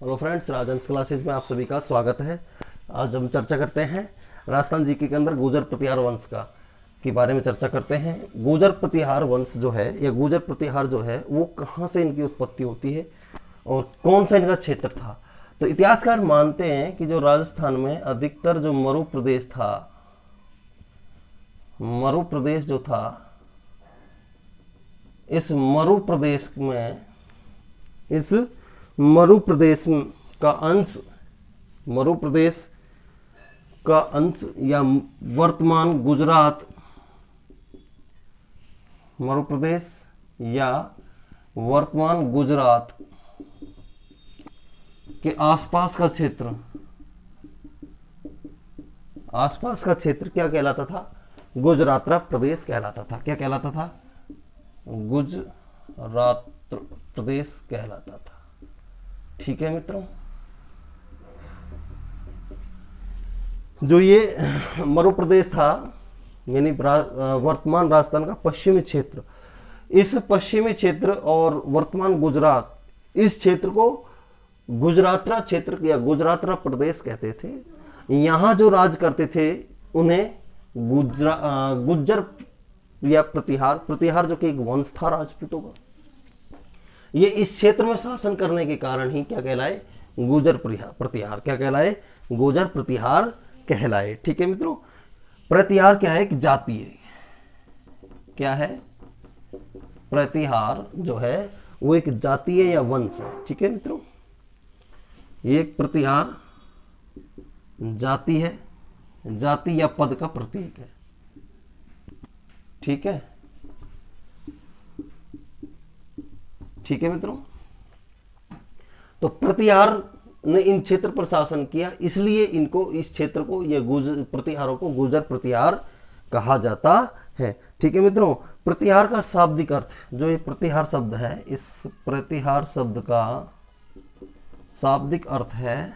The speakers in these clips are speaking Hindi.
हेलो फ्रेंड्स, राजहंस क्लासेज में आप सभी का स्वागत है। आज हम चर्चा करते हैं राजस्थान जीके के अंदर गुर्जर प्रतिहार वंश का के बारे में चर्चा करते हैं। गुर्जर प्रतिहार वंश जो है या गुर्जर प्रतिहार जो है वो कहाँ से इनकी उत्पत्ति होती है और कौन सा इनका क्षेत्र था। तो इतिहासकार मानते हैं कि जो राजस्थान में अधिकतर जो मरु प्रदेश था, मरु प्रदेश जो था, इस मरु प्रदेश में इस मरु प्रदेश का अंश मरु प्रदेश का अंश या वर्तमान गुजरात, मरु प्रदेश या वर्तमान गुजरात के आसपास का क्षेत्र, आसपास का क्षेत्र क्या कहलाता था? गुजरात प्रदेश कहलाता था। क्या कहलाता था? गुजरात प्रदेश कहलाता था। ठीक है मित्रों, जो ये मरु प्रदेश था यानी वर्तमान राजस्थान का पश्चिमी क्षेत्र, इस पश्चिमी क्षेत्र और वर्तमान गुजरात, इस क्षेत्र को गुजरातरा क्षेत्र या गुजरातरा प्रदेश कहते थे। यहाँ जो राज करते थे उन्हें गुज्जर या प्रतिहार जो कि एक वंश था राजपूतों का, ये इस क्षेत्र में शासन करने के कारण ही क्या कहलाए? गुर्जर प्रतिहार। क्या कहलाए? गुर्जर प्रतिहार कहलाए। ठीक है मित्रों, प्रतिहार क्या है? कि जाति है। क्या है? प्रतिहार जो है वो एक जाति है या वंश है। ठीक है मित्रों, ये एक प्रतिहार जाति है, जाति या पद का प्रतीक है। ठीक है, ठीक है मित्रों। तो प्रतिहार ने इन क्षेत्र पर शासन किया, इसलिए इनको, इस क्षेत्र को, ये गुर्जर प्रतिहारों को गुर्जर प्रतिहार कहा जाता है। ठीक है मित्रों, प्रतिहार का शाब्दिक अर्थ, जो ये प्रतिहार शब्द है, इस प्रतिहार शब्द का शाब्दिक अर्थ है,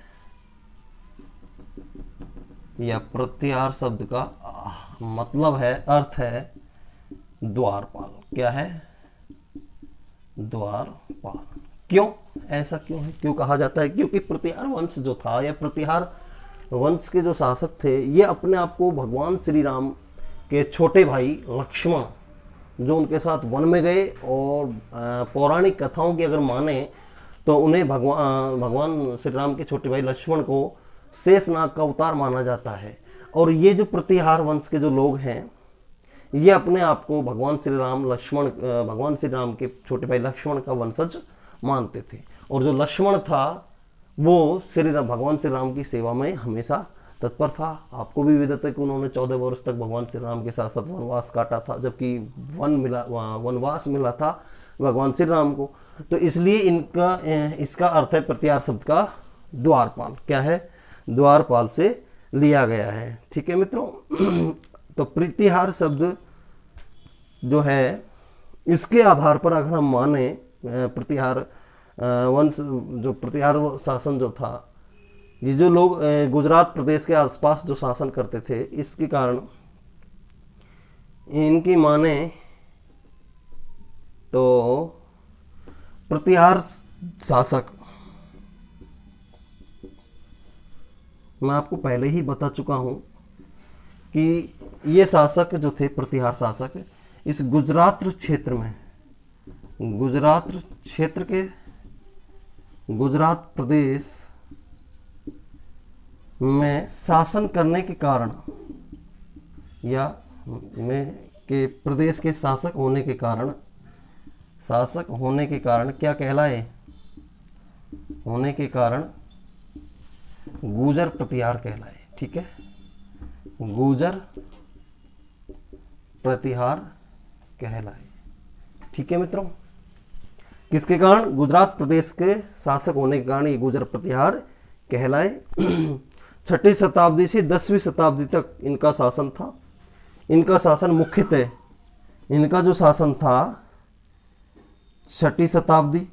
या प्रतिहार शब्द का मतलब है, अर्थ है द्वारपाल। क्या है? द्वारपाल। क्यों ऐसा क्यों है, क्यों कहा जाता है? क्योंकि प्रतिहार वंश जो था या प्रतिहार वंश के जो शासक थे, ये अपने आप को भगवान श्री राम के छोटे भाई लक्ष्मण, जो उनके साथ वन में गए, और पौराणिक कथाओं की अगर माने तो उन्हें भगवान श्री राम के छोटे भाई लक्ष्मण को शेषनाग का अवतार माना जाता है। और ये जो प्रतिहार वंश के जो लोग हैं, ये अपने आप को भगवान श्री राम के छोटे भाई लक्ष्मण का वंशज मानते थे। और जो लक्ष्मण था वो भगवान श्री राम की सेवा में हमेशा तत्पर था। आपको भी विदित है कि उन्होंने 14 वर्ष तक भगवान श्री राम के साथ साथ वनवास काटा था, जबकि वनवास मिला था भगवान श्री राम को। तो इसलिए इसका अर्थ है प्रतिहार शब्द का द्वारपाल। क्या है? द्वारपाल से लिया गया है। ठीक है मित्रों, तो प्रतिहार शब्द जो है, इसके आधार पर अगर हम माने प्रतिहार वंश, जो प्रतिहार शासन जो था, ये जो लोग गुजरात प्रदेश के आसपास जो शासन करते थे, इसके कारण इनकी माने तो प्रतिहार शासक, मैं आपको पहले ही बता चुका हूं कि ये शासक जो थे, प्रतिहार शासक, इस गुजरात क्षेत्र में, गुजरात क्षेत्र के, गुजरात प्रदेश में शासन करने के कारण, या में के प्रदेश के शासक होने के कारण क्या कहलाए? होने के कारण गुर्जर प्रतिहार कहलाए। ठीक है, गुर्जर प्रतिहार कहलाए। ठीक है मित्रों, किसके कारण? गुजरात प्रदेश के शासक होने के कारण ये गुर्जर प्रतिहार कहलाए। 6वीं शताब्दी से 10वीं शताब्दी तक इनका शासन था। इनका शासन मुख्यतः, इनका जो शासन था 6वीं शताब्दी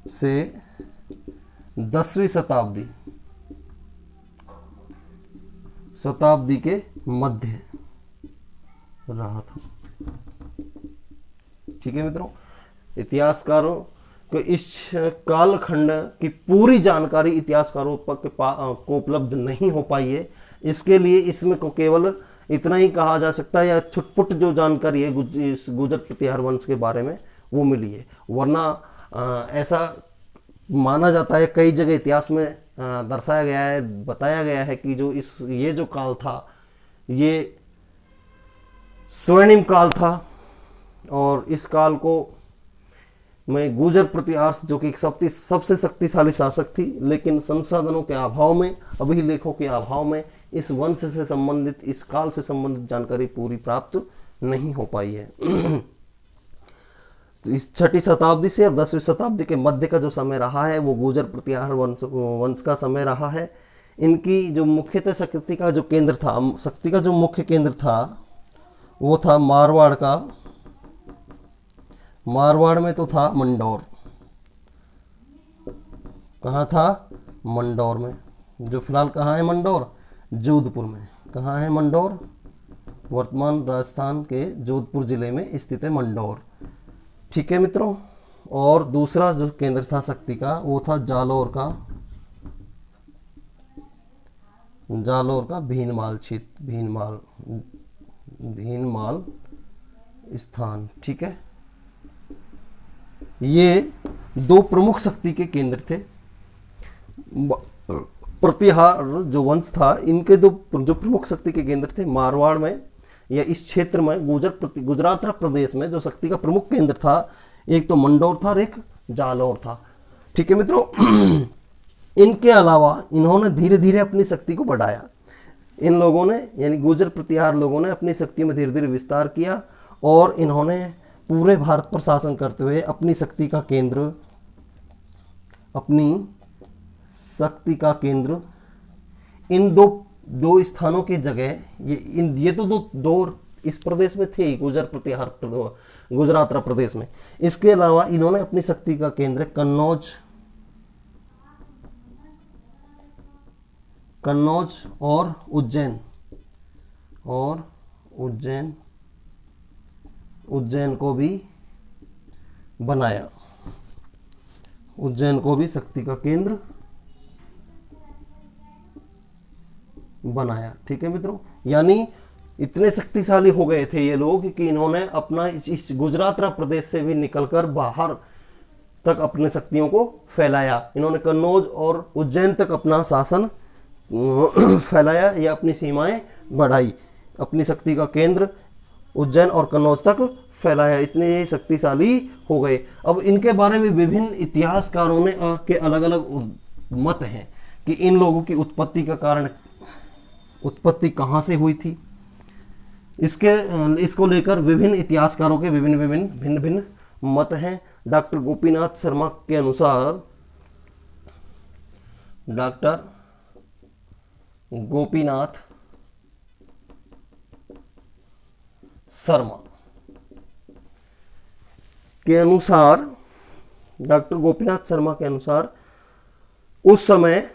से 10वीं शताब्दी के मध्य रहा था। ठीक है मित्रों, इतिहासकारों को इस कालखंड की पूरी जानकारी इतिहासकारों को उपलब्ध नहीं हो पाई है। इसके लिए इसमें को केवल इतना ही कहा जा सकता है, या छुटपुट जो जानकारी है इस गुर्जर प्रतिहार वंश के बारे में वो मिली है। वरना ऐसा माना जाता है, कई जगह इतिहास में दर्शाया गया है, बताया गया है कि जो ये जो काल था ये स्वर्णिम काल था, और इस काल को में गुर्जर प्रतिहार जो कि सबसे शक्तिशाली शासक थी, लेकिन संसाधनों के अभाव में, अभिलेखों के अभाव में इस वंश से संबंधित, इस काल से संबंधित जानकारी पूरी प्राप्त नहीं हो पाई है। तो इस 6वीं शताब्दी से और 10वीं शताब्दी के मध्य का जो समय रहा है वो गुर्जर प्रतिहार वंश का समय रहा है। इनकी जो मुख्यतः शक्ति का जो केंद्र था, शक्ति का जो मुख्य केंद्र था वो था मारवाड़ का। मारवाड़ में तो था मंडौर। कहाँ था? मंडौर में, जो फिलहाल कहाँ है मंडौर? जोधपुर में। कहाँ है मंडौर? वर्तमान राजस्थान के जोधपुर जिले में स्थित है मंडौर। ठीक है मित्रों, और दूसरा जो केंद्र था शक्ति का वो था जालौर का, जालौर का भीनमाल क्षेत्र, भीनमाल स्थान। ठीक है, ये दो प्रमुख शक्ति के केंद्र थे। प्रतिहार जो वंश था, इनके दो जो प्रमुख शक्ति के केंद्र थे, मारवाड़ में या इस क्षेत्र में गुजरात प्रदेश में जो शक्ति का प्रमुख केंद्र था, एक तो मंडौर था और एक जालौर था। ठीक है मित्रों, इनके अलावा इन्होंने धीरे धीरे अपनी शक्ति को बढ़ाया। इन लोगों ने, यानी गुर्जर प्रतिहार लोगों ने अपनी शक्ति में धीरे धीरे विस्तार किया, और इन्होंने पूरे भारत पर शासन करते हुए अपनी शक्ति का केंद्र इन दो स्थानों की जगह, ये तो दो इस प्रदेश में थे, गुर्जर प्रतिहार गुजरात प्रदेश में। इसके अलावा इन्होंने अपनी शक्ति का केंद्र कन्नौज और उज्जैन को भी बनाया। उज्जैन को भी शक्ति का केंद्र बनाया। ठीक है मित्रों, यानी इतने शक्तिशाली हो गए थे ये लोग कि इन्होंने अपना इस गुजरात प्रदेश से भी निकलकर बाहर तक अपने शक्तियों को फैलाया। इन्होंने कन्नौज और उज्जैन तक अपना शासन फैलाया या अपनी सीमाएं बढ़ाई, अपनी शक्ति का केंद्र उज्जैन और कन्नौज तक फैलाया। इतने शक्तिशाली हो गए। अब इनके बारे में विभिन्न इतिहासकारों ने के अलग अलग मत हैं कि इन लोगों की उत्पत्ति कहाँ से हुई थी। इसको लेकर विभिन्न इतिहासकारों के भिन्न मत हैं। डॉक्टर गोपीनाथ शर्मा के अनुसार, डॉक्टर गोपीनाथ शर्मा के अनुसार उस समय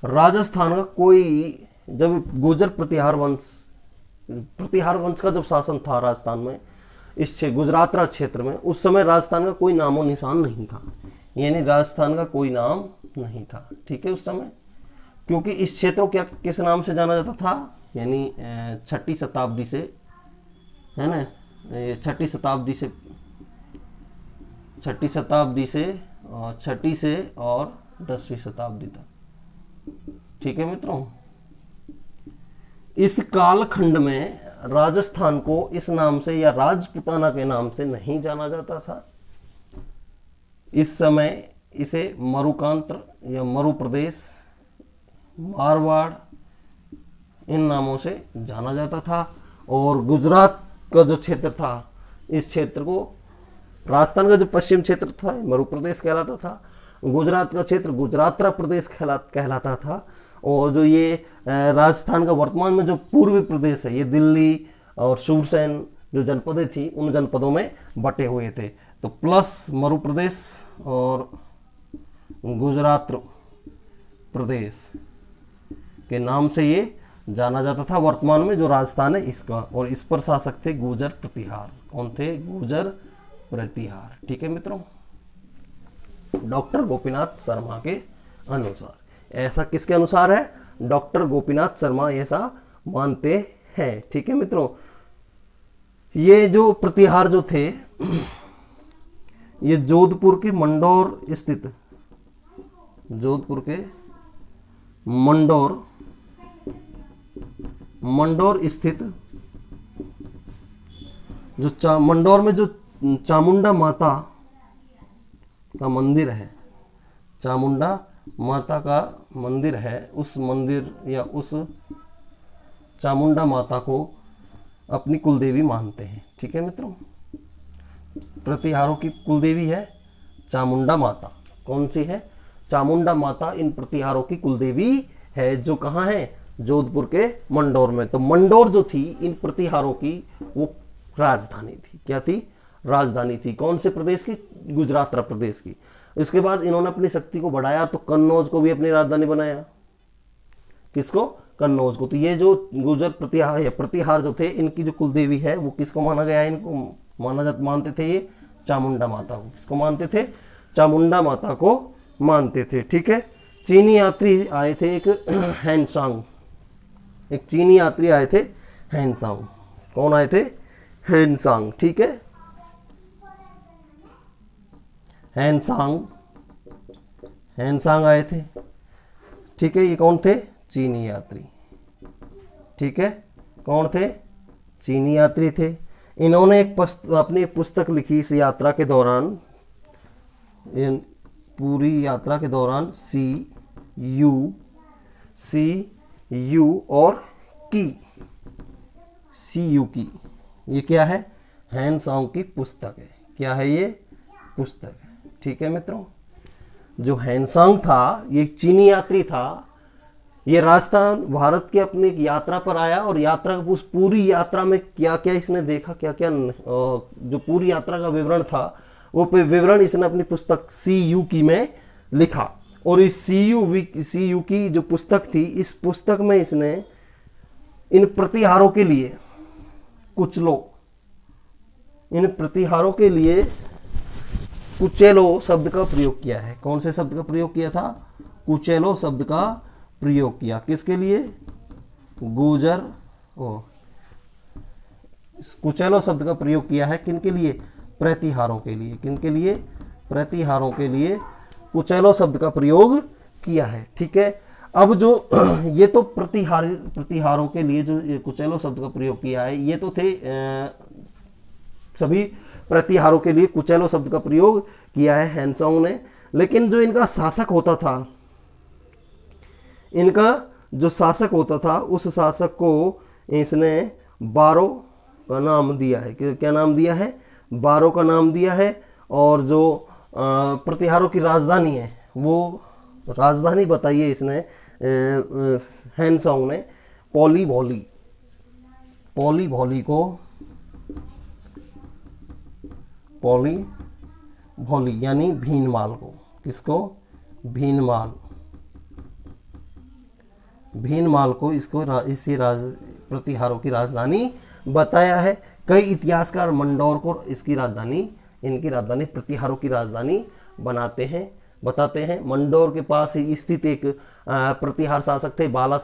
राजस्थान का कोई, जब गुर्जर प्रतिहार वंश का जब शासन था राजस्थान में, इस गुजरात क्षेत्र में, उस समय राजस्थान का कोई नामो निशान नहीं था, यानी राजस्थान का कोई नाम नहीं था। ठीक है, उस समय, क्योंकि इस क्षेत्र को किस नाम से जाना जाता था, यानी 6वीं शताब्दी से, है ना, 6वीं शताब्दी से और 10वीं शताब्दी तक। ठीक है मित्रों, इस कालखंड में राजस्थान को इस नाम से या राजपुताना के नाम से नहीं जाना जाता था। इस समय इसे मरुकांत्र या मरु प्रदेश, मारवाड़, इन नामों से जाना जाता था। और गुजरात का जो क्षेत्र था, इस क्षेत्र को, राजस्थान का जो पश्चिम क्षेत्र था मरु प्रदेश कहलाता था, गुजरात का क्षेत्र गुजरात प्रदेश कहलाता था। और जो ये राजस्थान का वर्तमान में जो पूर्वी प्रदेश है, ये दिल्ली और सूरसेन जो जनपदें थी, उन जनपदों में बटे हुए थे। तो प्लस मरु प्रदेश और गुजरात प्रदेश के नाम से ये जाना जाता था। वर्तमान में जो राजस्थान है इसका, और इस पर शासक थे गुर्जर प्रतिहार। कौन थे? गुर्जर प्रतिहार। ठीक है मित्रों, डॉक्टर गोपीनाथ शर्मा के अनुसार। ऐसा किसके अनुसार है? डॉक्टर गोपीनाथ शर्मा ऐसा मानते हैं। ठीक है मित्रों, ये जो प्रतिहार जो थे ये जोधपुर के मंडौर स्थित, जोधपुर के मंडौर स्थित जो मंडौर में जो चामुंडा माता का मंदिर है, चामुंडा माता का मंदिर है, उस मंदिर या उस चामुंडा माता को अपनी कुलदेवी मानते हैं। ठीक है मित्रों, प्रतिहारों की कुलदेवी है चामुंडा माता। कौन सी है? चामुंडा माता इन प्रतिहारों की कुलदेवी है, जो कहाँ है? जोधपुर के मंडौर में। तो मंडौर जो थी इन प्रतिहारों की वो राजधानी थी। क्या थी? राजधानी थी। कौन से प्रदेश की? गुजरात प्रदेश की। इसके बाद इन्होंने अपनी शक्ति को बढ़ाया तो कन्नौज को भी अपनी राजधानी बनाया। किसको? कन्नौज को। तो ये जो गुर्जर प्रतिहार जो थे इनकी जो कुलदेवी है वो किसको माना गया है? इनको मानते थे ये चामुंडा माता को। किसको मानते थे? चामुंडा माता को मानते थे। ठीक है, चीनी यात्री आए थे एक हैनसांग, एक चीनी यात्री आए थे हैनसांग। कौन आए थे? हैनसांग। ठीक है, हैनसांग आए थे। ठीक है, ये कौन थे? चीनी यात्री। ठीक है, कौन थे? चीनी यात्री थे। इन्होंने अपनी एक पुस्तक लिखी इस यात्रा के दौरान, पूरी यात्रा के दौरान CU और CU की, ये क्या है? हैनसांग की पुस्तक है। क्या है ये? पुस्तक है। ठीक है मित्रों, जो हैनसांग था ये चीनी यात्री था। ये राजस्थान भारत के अपनी एक यात्रा पर आया और यात्रा उस पूरी यात्रा में क्या क्या इसने देखा, क्या क्या जो पूरी यात्रा का विवरण था वो विवरण इसने अपनी पुस्तक CU की में लिखा। और इस CU की जो पुस्तक थी, इस पुस्तक में इसने इन प्रतिहारों के लिए इन प्रतिहारों के लिए कुचेलो शब्द का प्रयोग किया है। कौन से शब्द का प्रयोग किया था? कुचेलो शब्द का प्रयोग किया। किसके लिए? कुचेलो शब्द का प्रयोग किया है। किनके लिए? प्रतिहारों के लिए। किनके लिए? प्रतिहारों के लिए कुचेलो शब्द का प्रयोग किया है। ठीक है, अब जो ये तो प्रतिहारों के लिए जो कुचेलो शब्द का प्रयोग किया है, ये तो थे सभी प्रतिहारों के लिए कुचेलो शब्द का प्रयोग किया है हैनसांग ने। लेकिन जो इनका शासक होता था, उस शासक को इसने बारो का नाम दिया है। क्या नाम दिया है? बारो का नाम दिया है। और जो प्रतिहारों की राजधानी है वो राजधानी बताइए इसने हैनसांग ने पॉली भोली यानी भीनमाल को। किसको? भीनमाल को इसको इसी प्रतिहारों की राजधानी बताया है। कई इतिहासकार मंडौर को इनकी राजधानी प्रतिहारों की राजधानी बताते हैं। मंडौर के पास ही स्थित एक प्रतिहार शासक थे बाला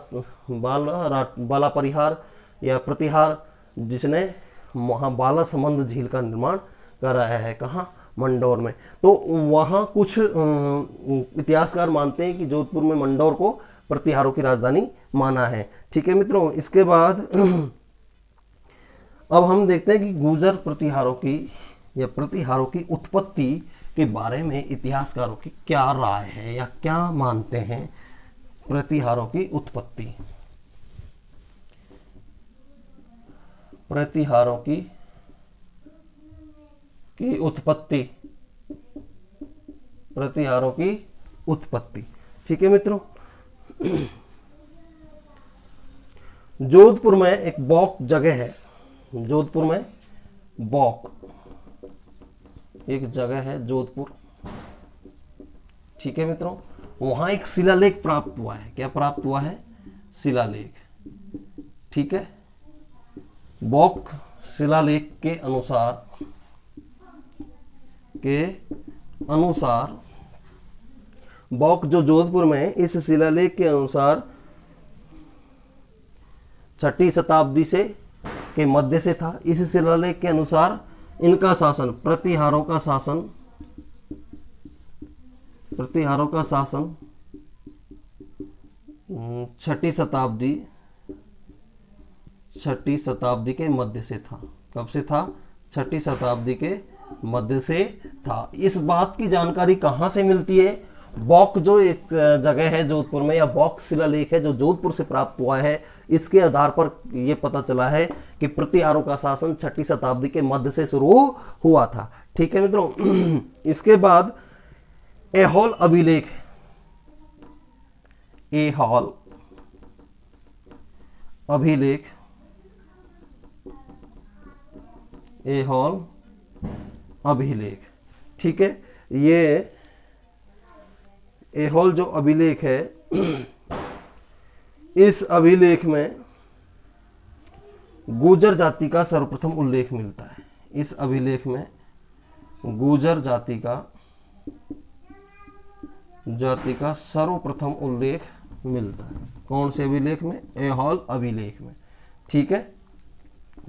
परिहार या प्रतिहार, जिसने वहाँ बालासमंद झील का निर्माण कराया है। कहाँ? मंडौर में। तो वहाँ कुछ इतिहासकार मानते हैं कि जोधपुर में मंडौर को प्रतिहारों की राजधानी माना है। ठीक है मित्रों, इसके बाद अब हम देखते हैं कि गुर्जर प्रतिहारों की उत्पत्ति के बारे में इतिहासकारों की क्या राय है या क्या मानते हैं। प्रतिहारों की उत्पत्ति, ठीक है मित्रों, जोधपुर में एक बौक जगह है। जोधपुर में बौक एक जगह है, जोधपुर। ठीक है मित्रों, वहां एक शिलालेख प्राप्त हुआ है। क्या प्राप्त हुआ है? शिलालेख। ठीक है। बौक शिलालेख के अनुसार बौक जो जोधपुर में, इस शिलालेख के अनुसार 6ठी शताब्दी से के मध्य से था। इस शिलालेख के अनुसार इनका शासन, प्रतिहारों का शासन 6ठी शताब्दी के मध्य से था। कब से था? 6ठी शताब्दी के मध्य से था। इस बात की जानकारी कहाँ से मिलती है? बौक जो एक जगह है जोधपुर में, या बौक शिलालेख है जो जोधपुर से प्राप्त हुआ है, इसके आधार पर यह पता चला है कि प्रतिहारों का शासन 6ठी शताब्दी के मध्य से शुरू हुआ था। ठीक है मित्रों। इसके बाद ऐहोल अभिलेख, ऐहोल अभिलेख, ठीक है। ये ऐहोल जो अभिलेख है, इस अभिलेख में गुर्जर जाति का सर्वप्रथम उल्लेख मिलता है। इस अभिलेख में गुर्जर जाति का सर्वप्रथम उल्लेख मिलता है। कौन से अभिलेख में? ऐहोल अभिलेख में। ठीक है।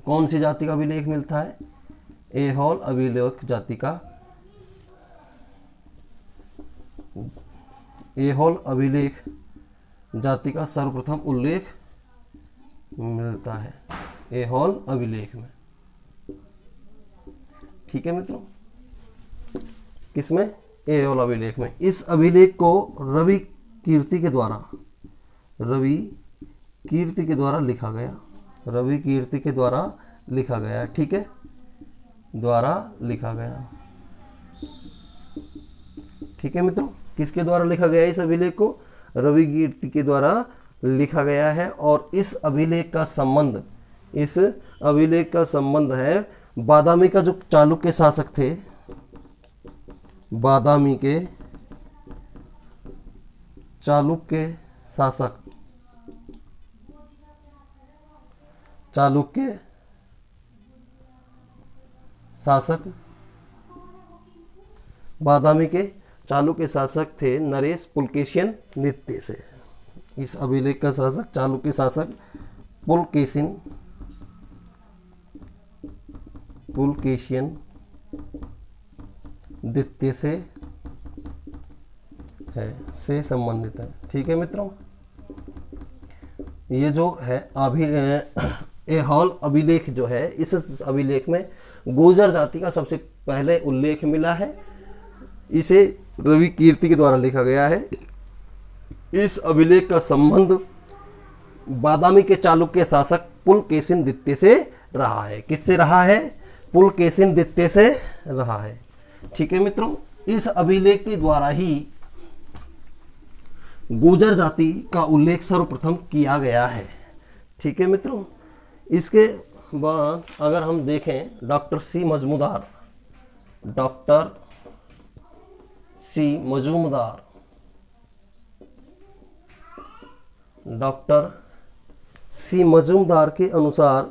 कौन सी जाति का अभिलेख मिलता है? ऐहोल अभिलेख जाति का, ऐहोल अभिलेख जाति का सर्वप्रथम उल्लेख मिलता है ऐहोल अभिलेख में। ठीक है मित्रों। किसमें? ऐहोल अभिलेख में। इस अभिलेख को रवि कीर्ति के द्वारा लिखा गया। रवि कीर्ति के द्वारा लिखा गया। ठीक है, द्वारा लिखा गया। ठीक है मित्रों। किसके द्वारा लिखा गया? इस अभिलेख को रवि कीर्ति के द्वारा लिखा गया है। और इस अभिलेख का संबंध है बादामी का जो चालुक्य शासक थे, बादामी के चालुक्य शासक थे नरेश पुलकेशिन द्वितीय से। इस अभिलेख का शासक चालुक्य शासक पुलकेशिन द्वितीय से संबंधित है। ठीक है मित्रों। ये जो है ऐहोल अभिलेख जो है, इस अभिलेख में गुर्जर जाति का सबसे पहले उल्लेख मिला है। इसे रवि कीर्ति के द्वारा लिखा गया है। इस अभिलेख का संबंध बादामी के चालुक्य शासक पुलकेशिन द्वितीय से रहा है। किससे रहा है? पुलकेशिन द्वितीय से रहा है। ठीक है मित्रों। इस अभिलेख के द्वारा ही गुर्जर जाति का उल्लेख सर्वप्रथम किया गया है। ठीक है मित्रों। इसके बाद अगर हम देखें डॉक्टर सी मजूमदार के अनुसार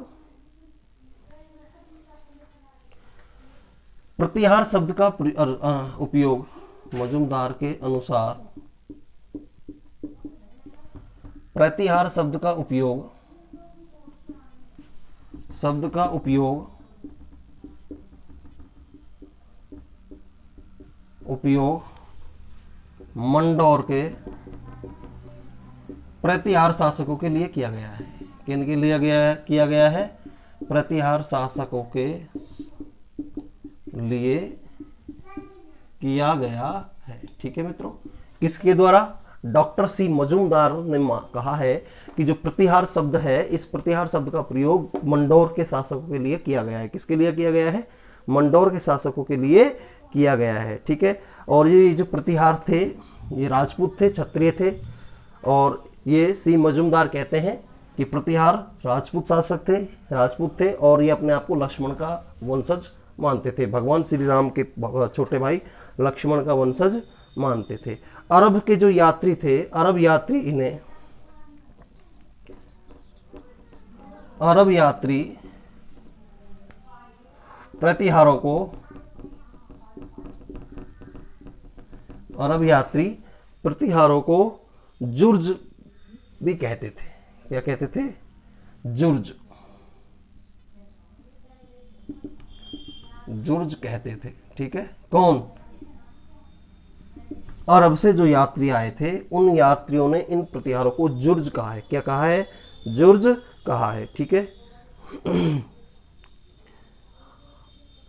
प्रतिहार शब्द का उपयोग, मजूमदार के अनुसार प्रतिहार शब्द का उपयोग मंडौर के प्रतिहार शासकों के लिए किया गया है। किनके लिए किया गया है? प्रतिहार शासकों के लिए किया गया है। ठीक है मित्रों। किसके द्वारा? डॉक्टर सी मजूमदार ने कहा है कि जो प्रतिहार शब्द है, इस प्रतिहार शब्द का प्रयोग मंडौर के शासकों के लिए किया गया है। किसके लिए किया गया है? मंडौर के शासकों के लिए किया गया है। ठीक है। और ये जो प्रतिहार थे, ये राजपूत थे, क्षत्रिय थे। और ये सी मजूमदार कहते हैं कि प्रतिहार राजपूत शासक थे, राजपूत थे, और ये अपने आप को लक्ष्मण का वंशज मानते थे। भगवान श्री राम के छोटे भाई लक्ष्मण का वंशज मानते थे। अरब के जो यात्री थे, अरब यात्री इन्हें अरब यात्री प्रतिहारों को जुर्ज भी कहते थे। क्या कहते थे? जुर्ज कहते थे। ठीक है, कौन? अरब से जो यात्री आए थे उन यात्रियों ने इन प्रतिहारों को जुर्ज कहा है। क्या कहा है? जुर्ज कहा है। ठीक है,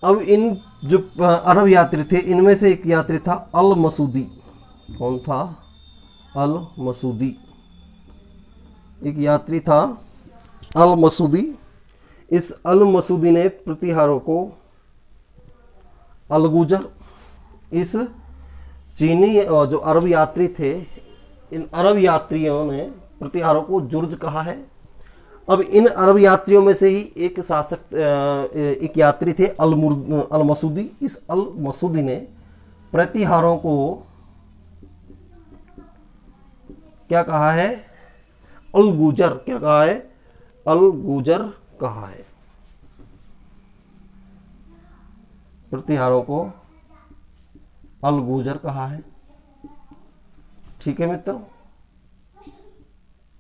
अब इन जो अरब यात्री थे इनमें से एक यात्री था अल मसूदी। कौन था? अल मसूदी। एक यात्री था अल मसूदी। इस अल मसूदी ने प्रतिहारों को अलगुजर, इस चीनी जो अरब यात्री थे इन अरब यात्रियों ने प्रतिहारों को जुर्ज कहा है। अब इन अरब यात्रियों में से ही एक शासक एक यात्री थे अल मसूदी। इस अल मसूदी ने प्रतिहारों को क्या कहा है? अलगुजर। क्या कहा है? अलगुजर कहा है। प्रतिहारों को अलगुजर कहा है। ठीक है मित्रों,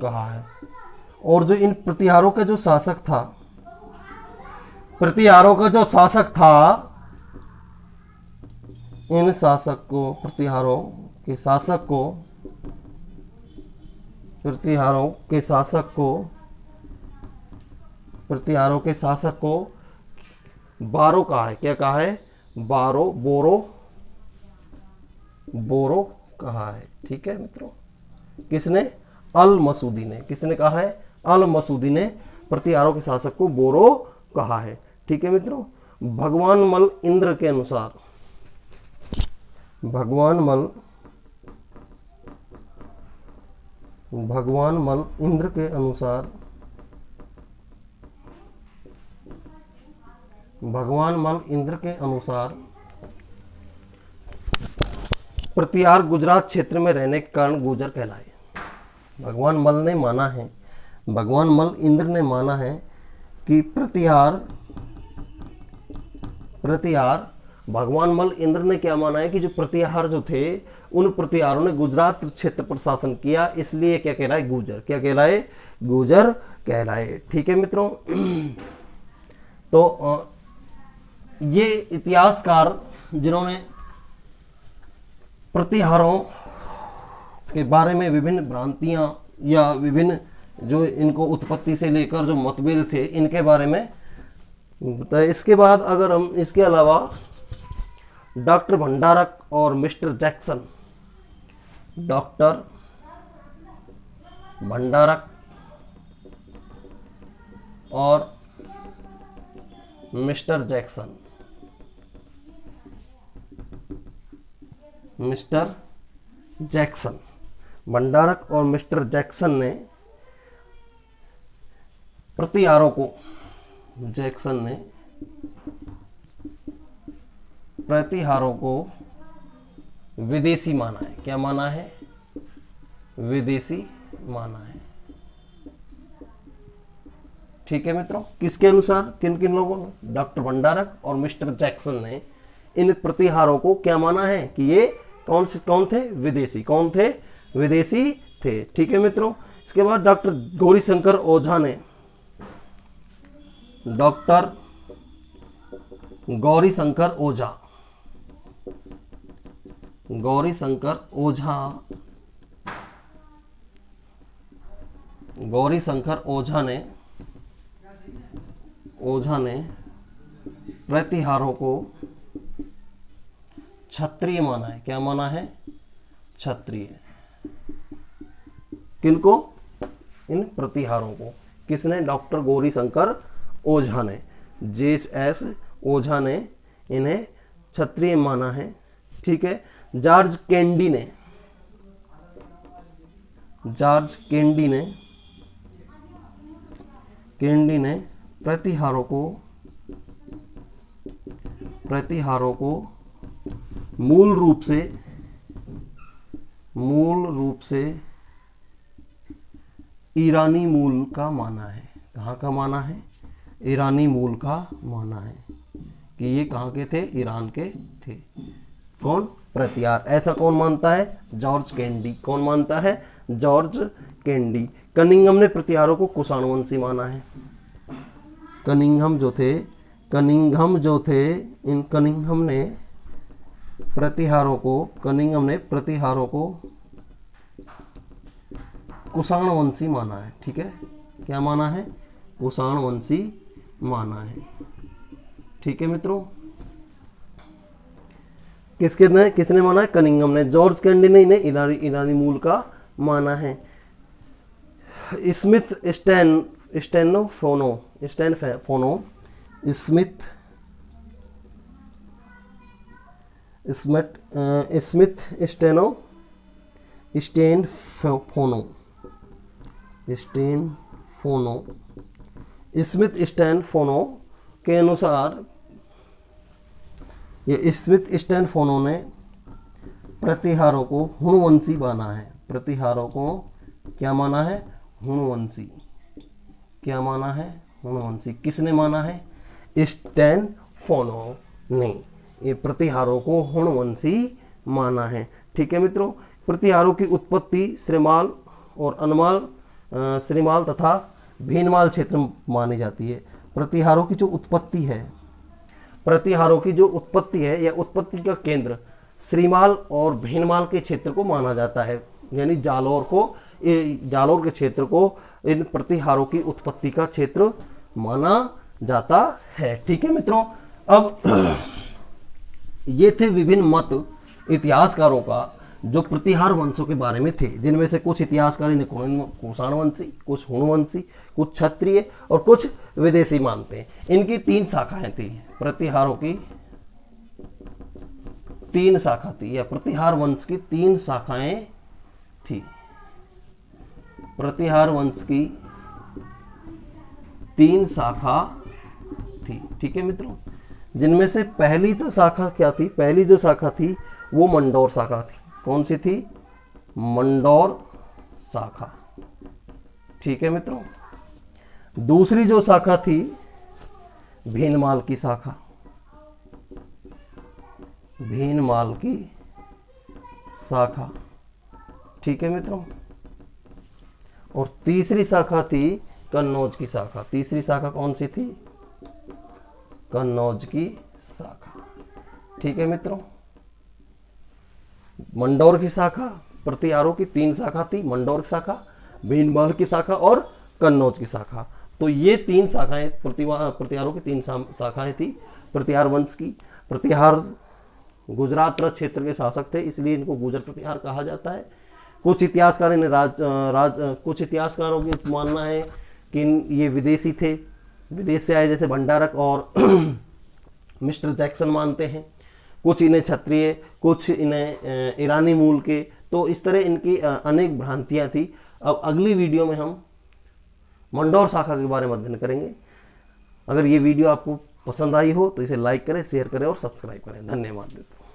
कहा है। और जो इन प्रतिहारों का जो शासक था, इन शासक को, प्रतिहारों के शासक को बारो कहा है। क्या कहा है? बोरो कहा है। ठीक है मित्रों, किसने? अल मसूदी ने। किसने कहा है? अल मसूदी ने प्रतिहारों के शासक को बोरो कहा है। ठीक है मित्रों, भगवान मल इंद्र के अनुसार भगवान मल इंद्र के अनुसार प्रतिहार गुजरात क्षेत्र में रहने के कारण गुर्जर कहलाए। भगवान मल इंद्र ने माना है कि प्रतिहार भगवान मल इंद्र ने क्या माना है कि जो प्रतिहार जो थे उन प्रतिहारों ने गुजरात क्षेत्र पर शासन किया, इसलिए क्या कहलाए? गुर्जर। क्या कहलाए? गुर्जर कहलाए। ठीक है मित्रों, तो ये इतिहासकार जिन्होंने प्रतिहारों के बारे में विभिन्न भ्रांतियां या विभिन्न जो इनको उत्पत्ति से लेकर जो मतभेद थे इनके बारे में बताया। इसके बाद अगर हम इसके अलावा डॉक्टर भंडारक और मिस्टर जैक्सन, डॉक्टर भंडारक और मिस्टर जैक्सन, भंडारक और मिस्टर जैक्सन ने प्रतिहारों को विदेशी माना है। क्या माना है? विदेशी माना है। ठीक है मित्रों, किसके अनुसार? किन किन लोगों ने? डॉक्टर भंडारक और मिस्टर जैक्सन ने इन प्रतिहारों को क्या माना है कि ये कौन थे? विदेशी। कौन थे? विदेशी थे। ठीक है मित्रों, इसके बाद डॉक्टर गौरीशंकर ओझा ने प्रतिहारों को क्षत्रिय माना है। क्या माना है? क्षत्रिय। किनको? इन प्रतिहारों को। किसने? डॉक्टर गौरीशंकर ओझा ने, JS ओझा ने इन्हें क्षत्रिय माना है। ठीक है, जॉर्ज कैंडी ने प्रतिहारों को मूल रूप से ईरानी मूल का माना है। कहाँ का माना है? ईरानी मूल का माना है कि ये कहाँ के थे? ईरान के थे। कौन? प्रतिहार। ऐसा कौन मानता है? George candy. कौन मानता है? George candy. कनिंघम ने प्रतिहारों को कुषाणवंशी माना है। कनिंघम जो थे इन कनिंघम ने प्रतिहारों को कुषाणवंशी माना है। ठीक है, क्या माना है? कुषाणवंशी माना है। ठीक है मित्रों, किसने माना है? कनिंघम ने। जॉर्ज कैंडी ने इन्हें ईरानी मूल का माना है। स्मिथ स्टेनोफोनो के अनुसार, ये स्मिथ स्टैनफोनो ने प्रतिहारों को हुणवंशी माना है। प्रतिहारों को क्या माना है? हुणवंशी। क्या माना है? हुणवंशी। किसने माना है? स्टैनफोनो ने ये प्रतिहारों को हुणवंशी माना है। ठीक है मित्रों, प्रतिहारों की उत्पत्ति श्रीमाल और अनमाल, श्रीमाल तथा भीनमाल क्षेत्र में मानी जाती है। प्रतिहारों की जो उत्पत्ति है या उत्पत्ति का केंद्र श्रीमाल और भीनमाल के क्षेत्र को माना जाता है। यानी जालौर के क्षेत्र को इन प्रतिहारों की उत्पत्ति का क्षेत्र माना जाता है। ठीक है मित्रों, अब ये थे विभिन्न मत इतिहासकारों का जो प्रतिहार वंशों के बारे में थे, जिनमें से कुछ इतिहासकार इन्हें कुषाणवंशी, कुछ हुणवंशी, कुछ क्षत्रिय और कुछ विदेशी मानते हैं। इनकी 3 शाखाएं थी। प्रतिहारों की 3 शाखा थी, या प्रतिहार वंश की 3 शाखाएं थी। प्रतिहार वंश की 3 शाखा थी। ठीक है मित्रों, जिनमें से पहली तो शाखा क्या थी? पहली जो शाखा थी वो मंडोर शाखा थी। कौन सी थी? मंडोर शाखा। ठीक है मित्रों, दूसरी जो शाखा थी भीनमाल की शाखा। भीनमाल की शाखा। ठीक है मित्रों, और तीसरी शाखा थी कन्नौज की शाखा। तीसरी शाखा कौन सी थी? कन्नौज की शाखा। ठीक है मित्रों, मंडोर की शाखा, प्रतिहारों की 3 शाखा थी, मंडोर की शाखा, भीनमाल की शाखा और कन्नौज की शाखा। तो ये 3 शाखाएं प्रतिहारों की 3 शाखाएं थी प्रतिहार वंश की। प्रतिहार गुजरात क्षेत्र के शासक थे, इसलिए इनको गुजर प्रतिहार कहा जाता है। कुछ इतिहासकार इन्हें कुछ इतिहासकारों की मानना है कि ये विदेशी थे, विदेश से आए, जैसे भंडारक और मिस्टर जैक्सन मानते हैं। कुछ इन्हें क्षत्रिय, कुछ इन्हें ईरानी मूल के। तो इस तरह इनकी अनेक भ्रांतियां थी। अब अगली वीडियो में हम मंडोर शाखा के बारे में अध्ययन करेंगे। अगर ये वीडियो आपको पसंद आई हो तो इसे लाइक करें, शेयर करें और सब्सक्राइब करें। धन्यवाद देता हूँ।